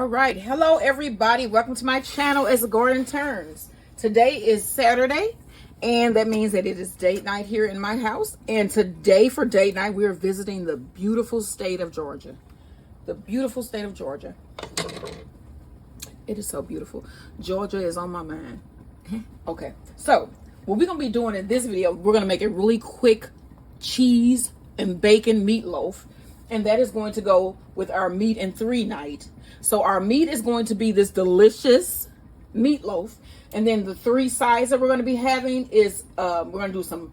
All right, hello everybody, welcome to my channel as Garden Turns. Today is Saturday, and that means that it is date night here in my house. And today for date night, we are visiting the beautiful state of Georgia. The beautiful state of Georgia. It is so beautiful. Georgia is on my mind. Okay, so what we're gonna be doing in this video, we're gonna make a really quick cheese and bacon meatloaf, and that is going to go with our meat and three night. So our meat is going to be this delicious meatloaf, and then the three sides that we're going to be having is we're going to do some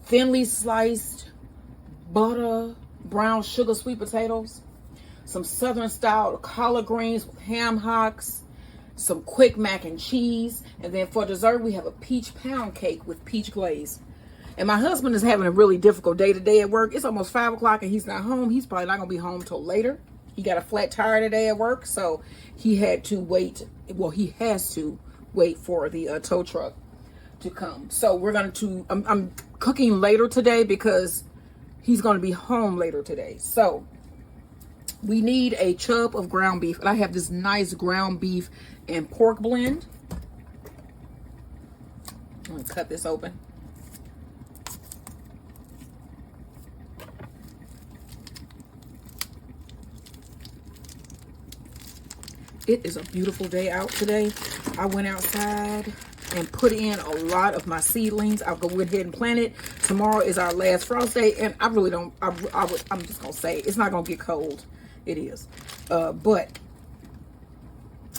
thinly sliced butter, brown sugar sweet potatoes, some southern style collard greens with ham hocks, some quick mac and cheese, and then for dessert we have a peach pound cake with peach glaze. And my husband is having a really difficult day today at work. It's almost 5 o'clock and he's not home. He's probably not gonna be home till later. He got a flat tire today at work, so he had to wait. Well, he has to wait for the tow truck to come. So we're going to, I'm cooking later today because he's going to be home later today. So we need a chub of ground beef. And I have this nice ground beef and pork blend. I'm going to cut this open. It is a beautiful day out today. I went outside and put in a lot of my seedlings. I'll go ahead and plant it. Tomorrow is our last frost day, and I really don't, I'm just gonna say it's not gonna get cold. It is, but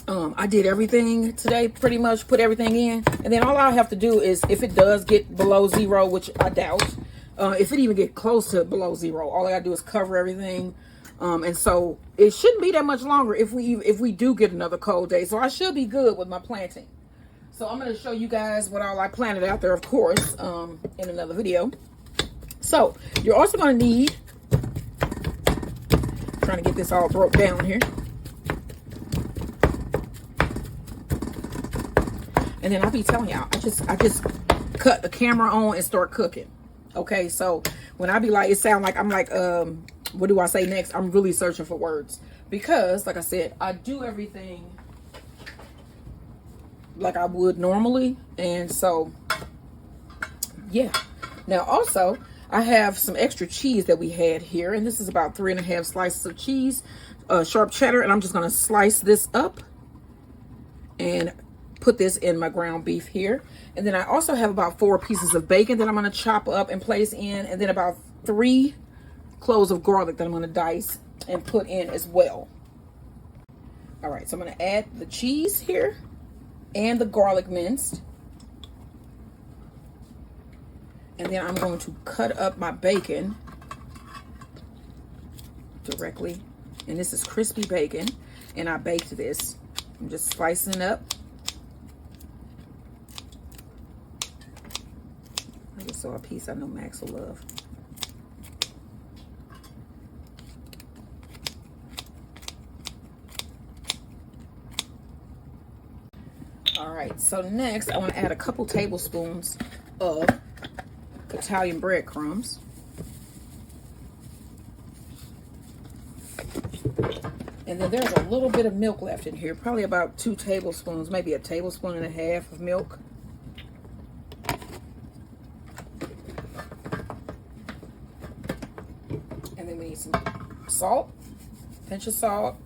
I did everything today, pretty much put everything in, and then all I have to do is, if it does get below zero, which I doubt, if it even get close to below zero, all I gotta do is cover everything. And so it shouldn't be that much longer if we do get another cold day. So I should be good with my planting. So I'm going to show you guys what all I planted out there, of course, in another video. So you're also going to need, trying to get this all broke down here. And then I'll be telling y'all, I just cut the camera on and start cooking. Okay, so when I be like, it sound like I'm like, what do I say next? I'm really searching for words because, like I said, I do everything like I would normally. And so, yeah. Now, also, I have some extra cheese that we had here. And this is about 3.5 slices of cheese, sharp cheddar. And I'm just going to slice this up and put this in my ground beef here. And then I also have about 4 pieces of bacon that I'm going to chop up and place in. And then about 3 cloves of garlic that I'm going to dice and put in as well. All right, so I'm going to add the cheese here and the garlic minced. And then I'm going to cut up my bacon directly. And this is crispy bacon. And I baked this. I'm just slicing it up. I just saw a piece I know Max will love. All right, so next I want to add a couple tablespoons of Italian breadcrumbs. And then there's a little bit of milk left in here, probably about 2 tablespoons, maybe a tablespoon and a half of milk. And then we need some salt, pinch of salt,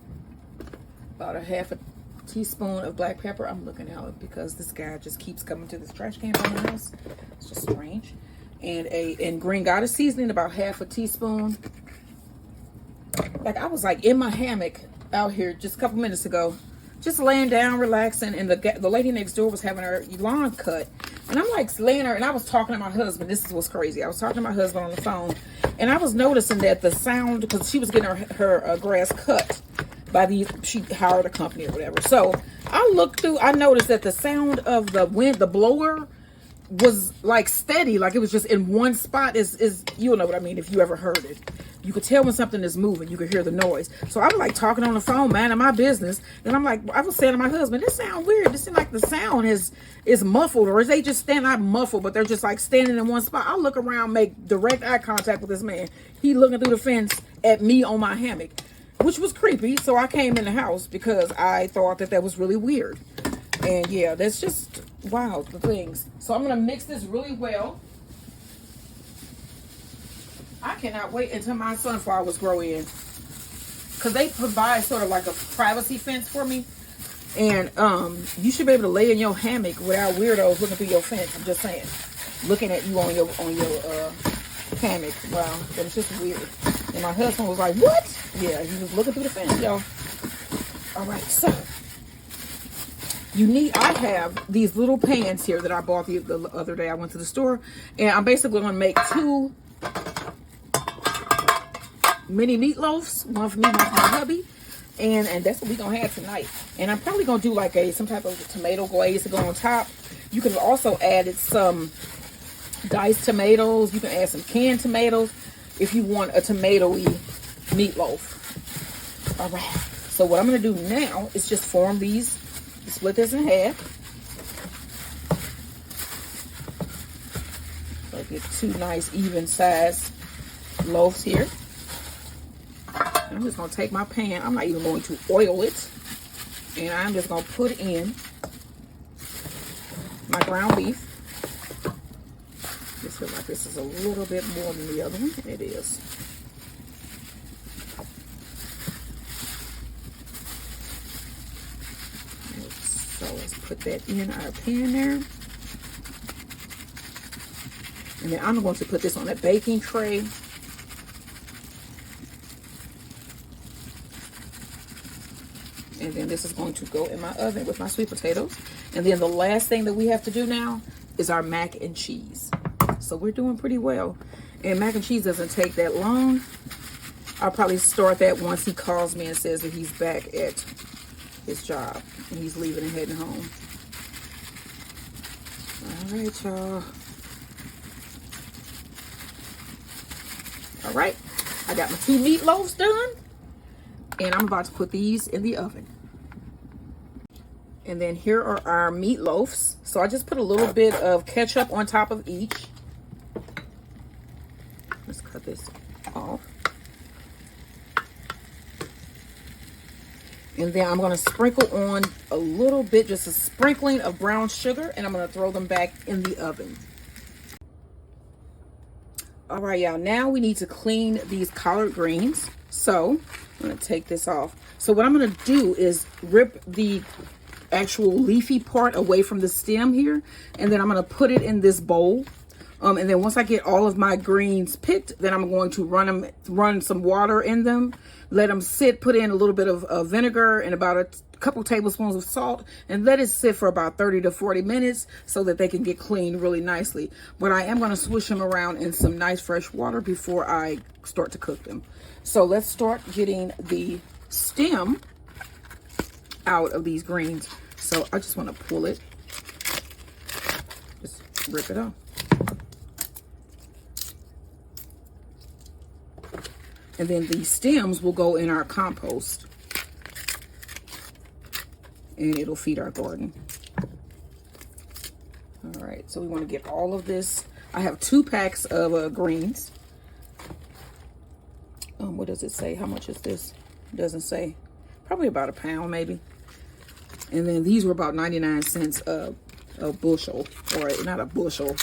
about a half a teaspoon of black pepper. I'm looking out because this guy just keeps coming to this trash can by my house. It's just strange. And green goddess seasoning, about half a teaspoon. Like, I was like in my hammock out here just a couple minutes ago, just laying down, relaxing, and the lady next door was having her lawn cut. And I'm like laying there, and I was talking to my husband. This is what's crazy. I was talking to my husband on the phone, and I was noticing that the sound, because she was getting her grass cut by she hired a company or whatever. So I looked through, I noticed that the sound of the wind, the blower, was like steady, like it was just in one spot. Is you'll know what I mean if you ever heard it. You could tell when something is moving. You could hear the noise. So I'm like talking on the phone, minding my business, and I'm like, I was saying to my husband, this sound weird. This seems like the sound is muffled, or is they just stand not muffled, but they're just like standing in one spot. I look around, make direct eye contact with this man. He looking through the fence at me on my hammock. which was creepy. So I came in the house because I thought that that was really weird. And yeah, that's just, wow, the things. So I'm going to mix this really well. I cannot wait until my sunflowers grow in, because they provide sort of like a privacy fence for me. And you should be able to lay in your hammock without weirdos looking through your fence. I'm just saying, looking at you on your hammock. Wow, that was just weird. And my husband was like, "What?" Yeah, he was looking through the fence, y'all. All right, so I have these little pans here that I bought the other day. I went to the store, and I'm basically going to make 2 mini meatloafs, one for me and my hubby, and that's what we're gonna have tonight. And I'm probably gonna do like some type of tomato glaze to go on top. You could have also added some diced tomatoes. You can add some canned tomatoes if you want a tomatoey meatloaf. All right, so what I'm gonna do now is just form these, split this in half. So I get 2 nice even sized loaves here. I'm just going to take my pan. I'm not even going to oil it. And I'm just going to put in my ground beef. Just feel like this is a little bit more than the other one. It is. So let's put that in our pan there. And then I'm going to put this on a baking tray. And then this is going to go in my oven with my sweet potatoes. And then the last thing that we have to do now is our mac and cheese. So we're doing pretty well. And mac and cheese doesn't take that long. I'll probably start that once he calls me and says that he's back at his job and he's leaving and heading home. All right, y'all. All right, I got my 2 meatloaves done. And I'm about to put these in the oven. And then here are our meatloafs. So I just put a little bit of ketchup on top of each. Let's cut this off. And then I'm going to sprinkle on a little bit, just a sprinkling of brown sugar. And I'm going to throw them back in the oven. All right, y'all. Now we need to clean these collard greens. So I'm going to take this off. So what I'm going to do is rip the actual leafy part away from the stem here. And then I'm going to put it in this bowl. And then once I get all of my greens picked, then I'm going to run some water in them. Let them sit, put in a little bit of vinegar and about a couple tablespoons of salt, and let it sit for about 30 to 40 minutes so that they can get cleaned really nicely. But I am going to swish them around in some nice fresh water before I start to cook them. So let's start getting the stem out of these greens. So I just want to pull it, just rip it off. And then these stems will go in our compost. And it'll feed our garden. All right, so we want to get all of this. I have 2 packs of greens. What does it say? How much is this? It doesn't say. Probably about a pound, maybe. And then these were about 99 cents a bushel, or not a bushel,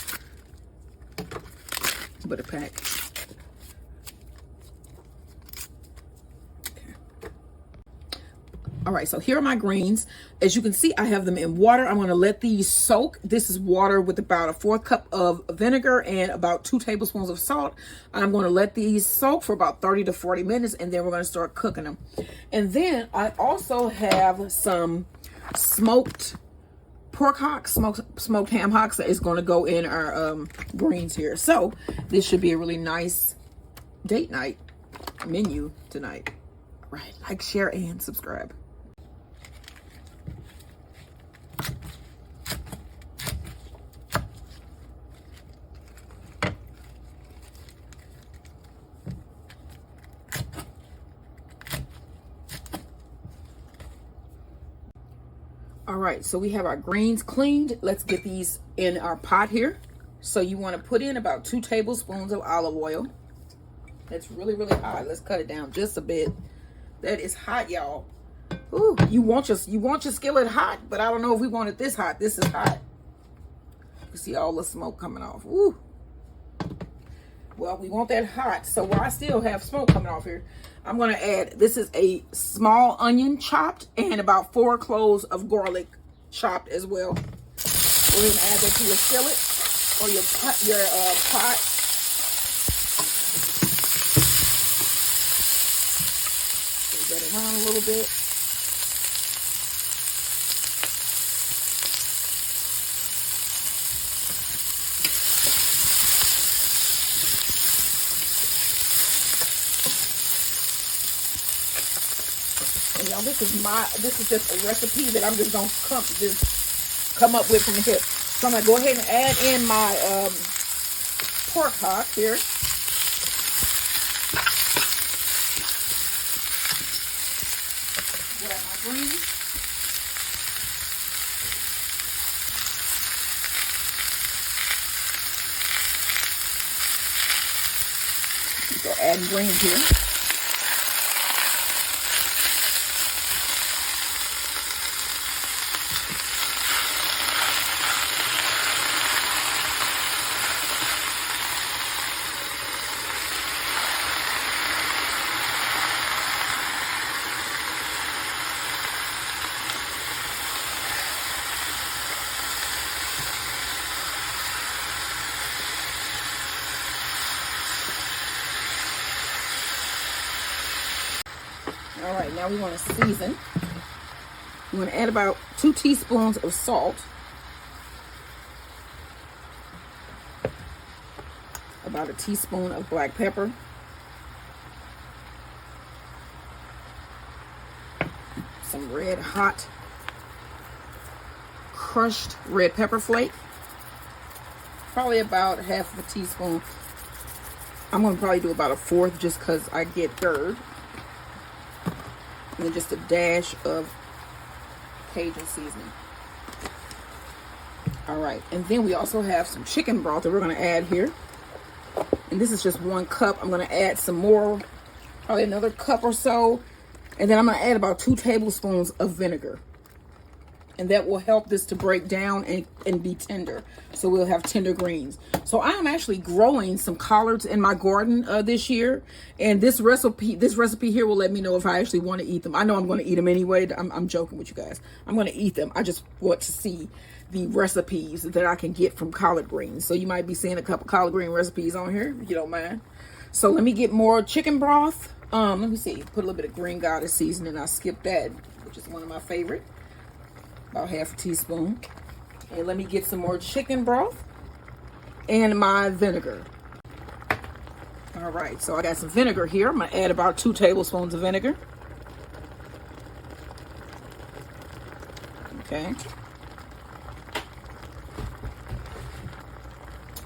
but a pack. All right, so here are my greens. As you can see, I have them in water. I'm going to let these soak. This is water with about a 1/4 cup of vinegar and about 2 tablespoons of salt. I'm going to let these soak for about 30 to 40 minutes, and then we're going to start cooking them. And then I also have some smoked pork hocks, smoked ham hocks that is going to go in our greens here. So this should be a really nice date night menu tonight. All right, like, share, and subscribe. All right, so we have our greens cleaned. Let's get these in our pot here. So you want to put in about 2 tablespoons of olive oil. It's really, really hot. Let's cut it down just a bit. That is hot, y'all. Ooh, you want your skillet hot, but I don't know if we want it this hot. This is hot. You see all the smoke coming off. Ooh. Well, we want that hot. So while I still have smoke coming off here, I'm going to add, this is a small onion chopped and about 4 cloves of garlic chopped as well. Go ahead and add that to your skillet or your pot. Move that around a little bit. And y'all, this is just a recipe that I'm just gonna come up with from the hip. So I'm gonna go ahead and add in my pork hock here. Grab my greens. So adding greens here. All right, now we want to season. We want to add about 2 teaspoons of salt, about a teaspoon of black pepper, some red hot crushed red pepper flake, probably about half of a teaspoon. I'm going to probably do about a 1/4 just because I get GERD. And then just a dash of Cajun seasoning. All right, and then we also have some chicken broth that we're going to add here. And this is just 1 cup. I'm going to add some more, probably another cup or so. And then I'm going to add about 2 tablespoons of vinegar. And that will help this to break down and be tender. So we'll have tender greens. So I am actually growing some collards in my garden this year. And this recipe here will let me know if I actually want to eat them. I know I'm going to eat them anyway. I'm joking with you guys. I'm going to eat them. I just want to see the recipes that I can get from collard greens. So you might be seeing a couple collard green recipes on here, if you don't mind. So let me get more chicken broth. Let me see. Put a little bit of Green Goddess seasoning. I skipped that, which is one of my favorite. About half a teaspoon. And let me get some more chicken broth and my vinegar. All right, so I got some vinegar here. I'm gonna add about 2 tablespoons of vinegar. Okay.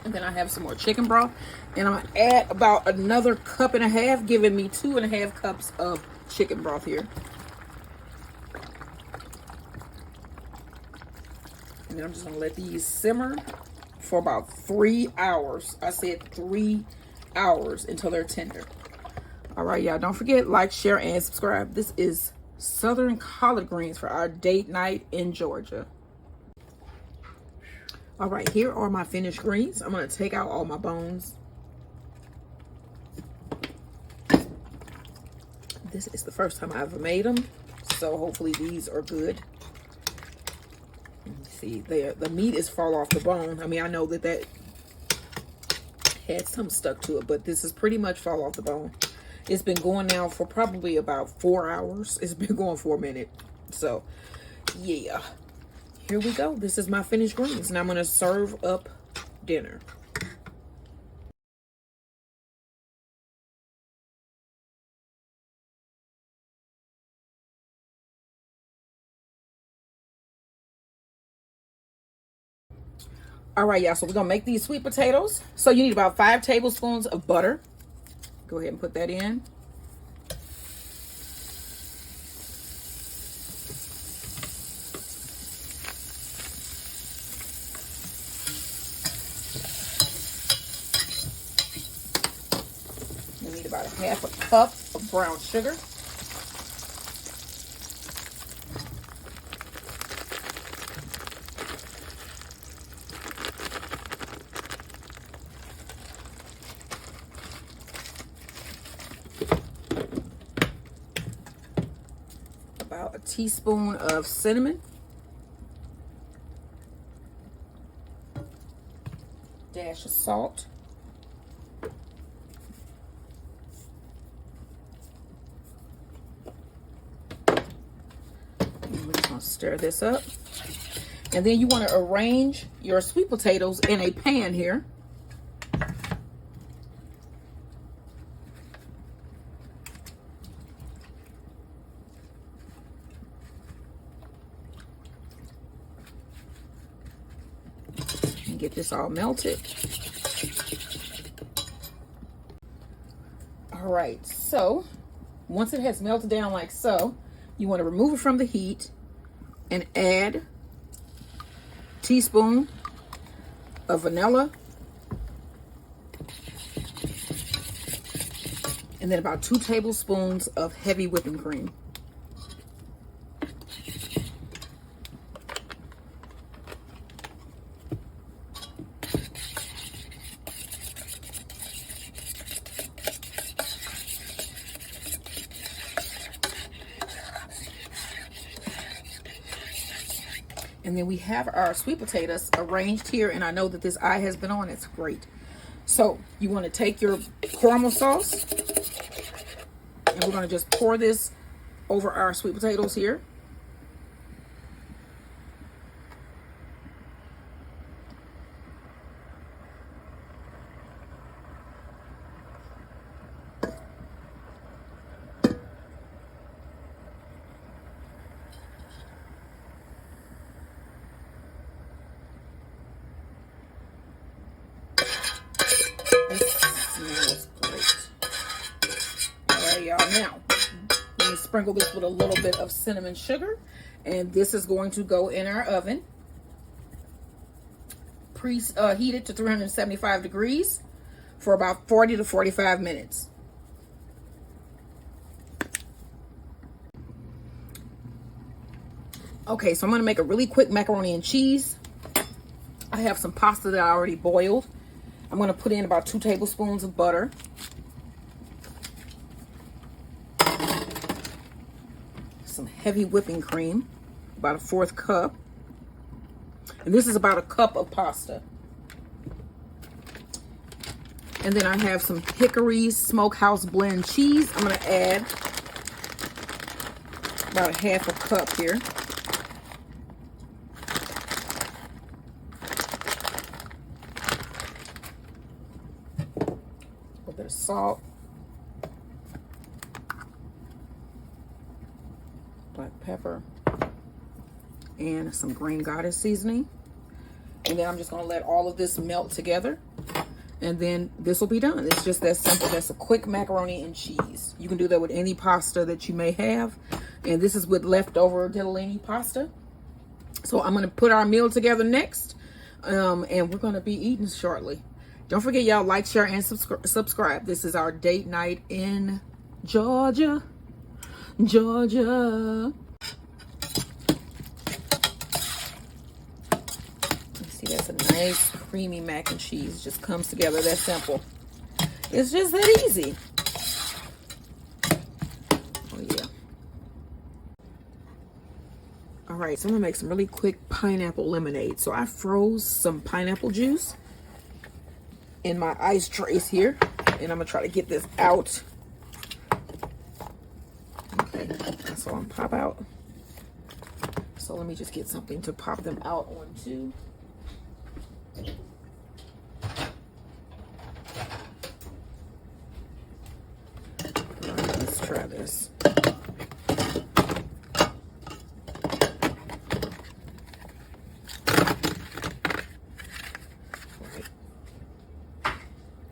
And then I have some more chicken broth. And I'm gonna add about another 1.5 cups, giving me 2.5 cups of chicken broth here. And then I'm just going to let these simmer for about 3 hours. I said 3 hours until they're tender. All right, y'all. Don't forget, like, share, and subscribe. This is Southern collard greens for our date night in Georgia. All right, here are my finished greens. I'm going to take out all my bones. This is the first time I've made them, so hopefully these are good. See, the meat is fall off the bone. I mean, I know that had some stuck to it, but this is pretty much fall off the bone. It's been going now for probably about 4 hours. It's been going for a minute. So, yeah. Here we go. This is my finished greens, and I'm going to serve up dinner. All right, y'all, so we're gonna make these sweet potatoes. So you need about 5 tablespoons of butter. Go ahead and put that in. You need about 1/2 cup of brown sugar. teaspoon of cinnamon. Dash of salt. And we're just going to stir this up. And then you want to arrange your sweet potatoes in a pan here. And get this all melted. All right, so once it has melted down like so, you want to remove it from the heat and add a teaspoon of vanilla, and then about 2 tablespoons of heavy whipping cream. And then we have our sweet potatoes arranged here, and I know that this eye has been on. It's great. So you want to take your caramel sauce, and we're going to just pour this over our sweet potatoes here. Smells great. All right, y'all. Now, let me sprinkle this with a little bit of cinnamon sugar, and this is going to go in our oven, preheated to 375 degrees for about 40 to 45 minutes. Okay, so I'm going to make a really quick macaroni and cheese. I have some pasta that I already boiled. I'm going to put in about 2 tablespoons of butter. Some heavy whipping cream, about a 1/4 cup. And this is about a cup of pasta. And then I have some Hickory Smokehouse blend cheese. I'm going to add about a 1/2 cup here. A little bit of salt. Black pepper. And some green goddess seasoning. And then I'm just going to let all of this melt together. And then this will be done. It's just that simple. That's a quick macaroni and cheese. You can do that with any pasta that you may have. And this is with leftover ditalini pasta. So I'm going to put our meal together next. And we're going to be eating shortly. Don't forget, y'all, like, share, and subscribe. This is our date night in Georgia. Georgia. See, that's a nice creamy mac and cheese. Just comes together that simple. It's just that easy. Oh yeah. All right, so I'm gonna make some really quick pineapple lemonade. So I froze some pineapple juice in my ice trays here, and I'm gonna try to get this out. Okay, that's all I'm pop out. So let me just get something to pop them out on too. Let's try this.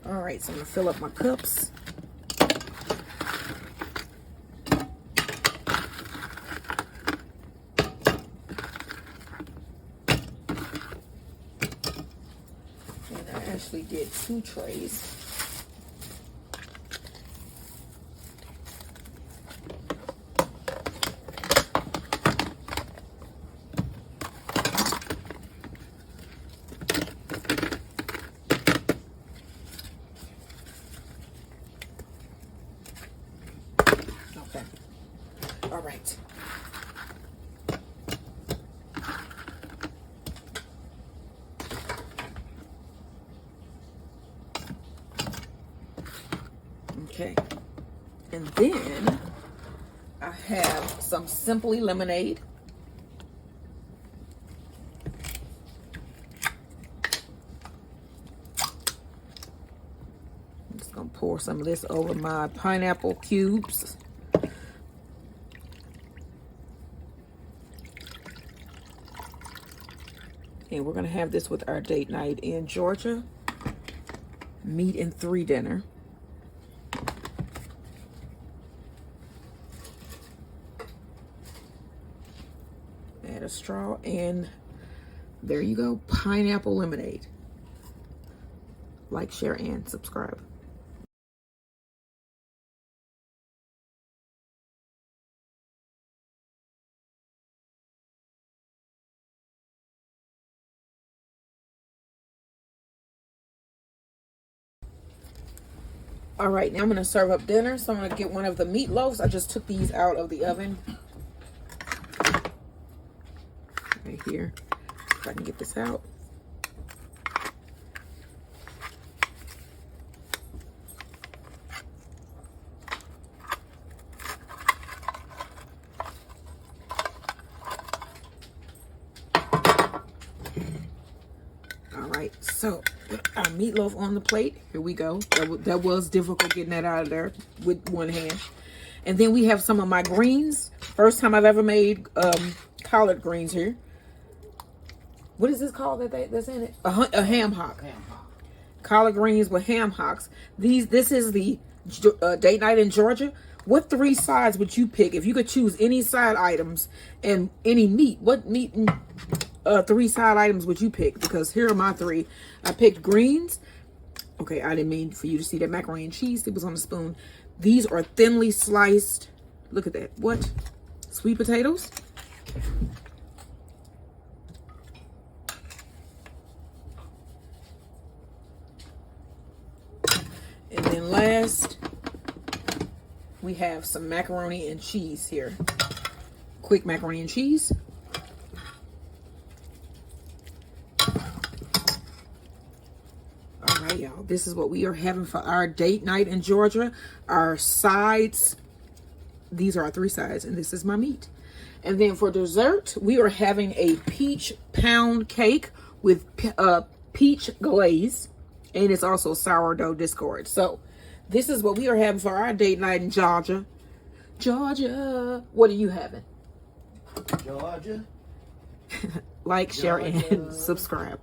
All right, so I'm gonna fill up my cups. Actually did 2 trays. Okay. All right. Okay. And then I have some Simply Lemonade. I'm just gonna pour some of this over my pineapple cubes. And we're gonna have this with our date night in Georgia. Meat and 3 dinner. Add a straw, and there you go, pineapple lemonade. Like, share, and subscribe. All right, now I'm gonna serve up dinner. So I'm gonna get one of the meatloaves. I just took these out of the oven. Right here, if I can get this out. All right, so our meatloaf on the plate. Here we go. That was difficult getting that out of there with one hand. And then we have some of my greens. First time I've ever made collard greens here. What is this called that's in it? A ham hock. Collard greens with ham hocks. This is the date night in Georgia. What 3 sides would you pick if you could choose any side items and any meat? What meat and 3 side items would you pick? Because here are my 3. I picked greens. Okay, I didn't mean for you to see that macaroni and cheese. It was on the spoon. These are thinly sliced. Look at that. What? Sweet potatoes. And then last, we have some macaroni and cheese here. Quick macaroni and cheese. All right, y'all. This is what we are having for our date night in Georgia. Our sides, these are our 3 sides, and this is my meat. And then for dessert, we are having a peach pound cake with peach glaze. And it's also sourdough discord. So this is what we are having for our date night in Georgia. Georgia. What are you having? Georgia. Like, share, and subscribe.